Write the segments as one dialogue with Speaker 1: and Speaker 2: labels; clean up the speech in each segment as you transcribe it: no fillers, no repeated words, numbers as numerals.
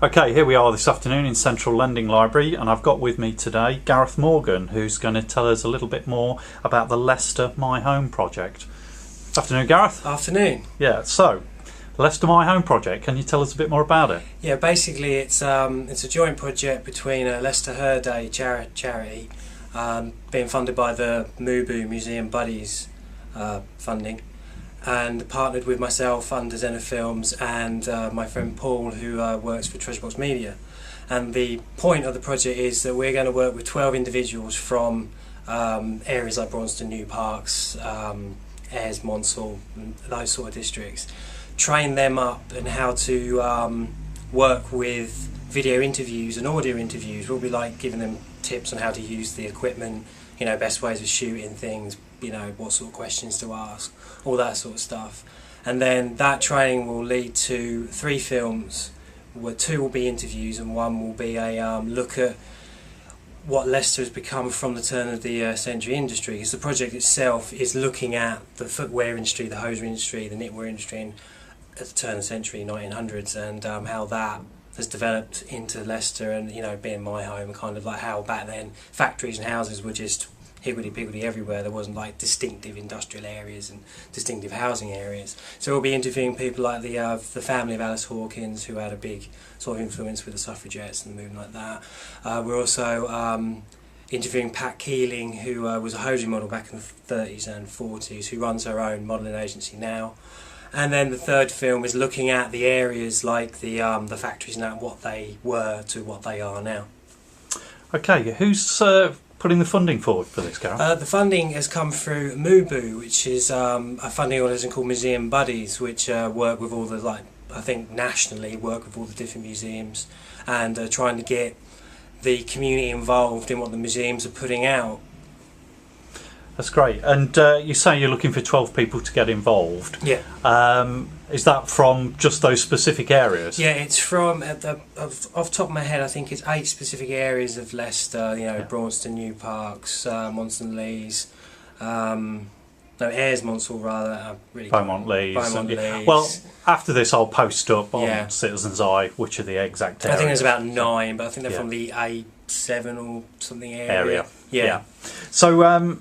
Speaker 1: Okay, here we are this afternoon in Central Lending Library, and I've got with me today Gareth Morgan, who's going to tell us a little bit more about the Leicester My Home project. Afternoon, Gareth.
Speaker 2: Afternoon.
Speaker 1: Yeah, so Leicester My Home project, can you tell us a bit more about it?
Speaker 2: Yeah, basically it's a joint project between LeicestHERday charity, being funded by the MuBu Museum Buddies funding, and partnered with myself under Zenithfims and my friend Paul, who works for Treasure Box Media. And the point of the project is that we're going to work with 12 individuals from areas like Braunston, New Parks, Eyres, Monsell, and those sort of districts. Train them up in how to work with video interviews and audio interviews. We'll be like giving them tips on how to use the equipment, you know, best ways of shooting things, you know, what sort of questions to ask, all that sort of stuff. And then that training will lead to 3 films, where 2 will be interviews and 1 will be a look at what Leicester has become from the turn of the century industry. Because the project itself is looking at the footwear industry, the hosiery industry, the knitwear industry, and at the turn of the century, 1900s, and how that has developed into Leicester, and, you know, being my home, kind of like how back then factories and houses were just higgledy-piggledy everywhere. There wasn't like distinctive industrial areas and distinctive housing areas. So we'll be interviewing people like the family of Alice Hawkins, who had a big sort of influence with the suffragettes and the movement like that. We're also interviewing Pat Keeling, who was a hosiery model back in the 30s and 40s, who runs her own modelling agency now. And then the third film is looking at the areas like the factories now, what they were to what they are now. Okay,
Speaker 1: who's putting the funding forward for this, Gareth?
Speaker 2: The funding has come through MuBu, which is a funding organisation called Museum Buddies, which work with all the, like, I think nationally, work with all the different museums, and trying to get the community involved in what the museums are putting out.
Speaker 1: That's great. And you say you're looking for 12 people to get involved.
Speaker 2: Yeah.
Speaker 1: Is that from just those specific areas?
Speaker 2: Yeah, it's from, off the top of my head, I think it's 8 specific areas of Leicester, you know, yeah. Braunston, New Parks, Monsell, Leys, Eyres, Monsell rather.
Speaker 1: Beaumont, Leys.
Speaker 2: Leys.
Speaker 1: Well, after this I'll post up on Citizen's Eye which are the exact areas.
Speaker 2: I think there's about 9, but I think they're from the A7 or something area. Yeah.
Speaker 1: So,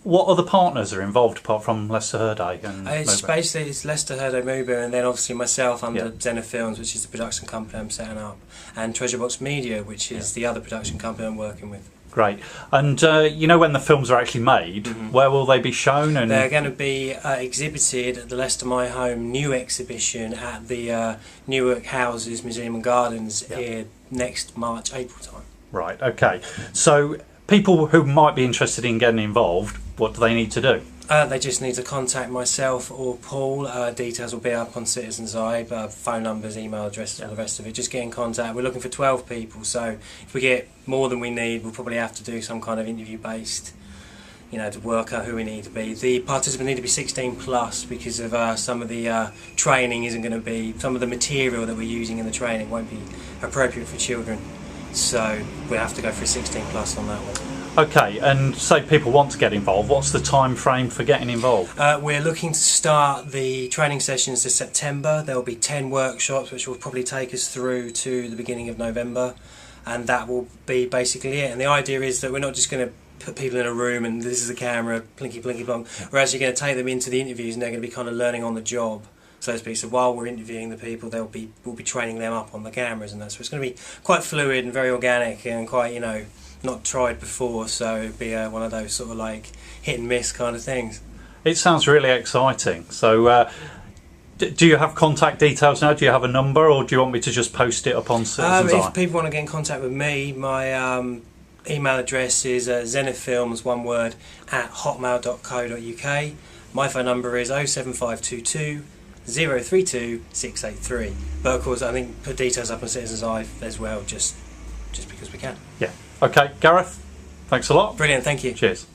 Speaker 1: what other partners are involved apart from LeicestHERday and
Speaker 2: it's
Speaker 1: MuBu?
Speaker 2: Basically it's LeicestHERday, MuBu, and then obviously myself under Zenithfims, which is the production company I'm setting up, and Treasure Box Media, which is the other production company I'm working with. Great.
Speaker 1: And you know, when the films are actually made, where will they be shown? And
Speaker 2: they're going to be exhibited at the Leicester My Home new exhibition at the Newake Houses Museum and Gardens here next March, April time.
Speaker 1: Right, okay. So people who might be interested in getting involved, what do they need to do?
Speaker 2: They just need to contact myself or Paul. Details will be up on Citizen's Eye, phone numbers, email addresses, all the rest of it. Just get in contact. We're looking for 12 people, so if we get more than we need, we'll probably have to do some kind of interview-based, you know, to work out who we need to be. The participants need to be 16 plus because of some of the training isn't going to be, some of the material that we're using in the training won't be appropriate for children. So we'll have to go for a 16 plus on that one.
Speaker 1: Okay, and say people want to get involved, what's the time frame for getting involved?
Speaker 2: We're looking to start the training sessions this September. There will be 10 workshops which will probably take us through to the beginning of November, and that will be basically it. And the idea is that we're not just going to put people in a room and this is a camera, blinky blinky blonk. We're actually going to take them into the interviews, and they're going to be kind of learning on the job, so to speak. So while we're interviewing the people, we'll be training them up on the cameras and that. So it's going to be quite fluid and very organic and quite, you know, not tried before, so it'd be one of those sort of like hit and miss kind of things.
Speaker 1: It sounds really exciting. So do you have contact details now? Do you have a number, or do you want me to just post it up on Citizen's Eye?
Speaker 2: If people want to get in contact with me, my email address is zenithfilms, one word, @hotmail.co.uk. My phone number is 07522 032 683. But of course I think put details up on Citizen's Eye as well, just because we can.
Speaker 1: Yeah. Okay, Gareth, thanks a lot.
Speaker 2: Brilliant, thank you.
Speaker 1: Cheers.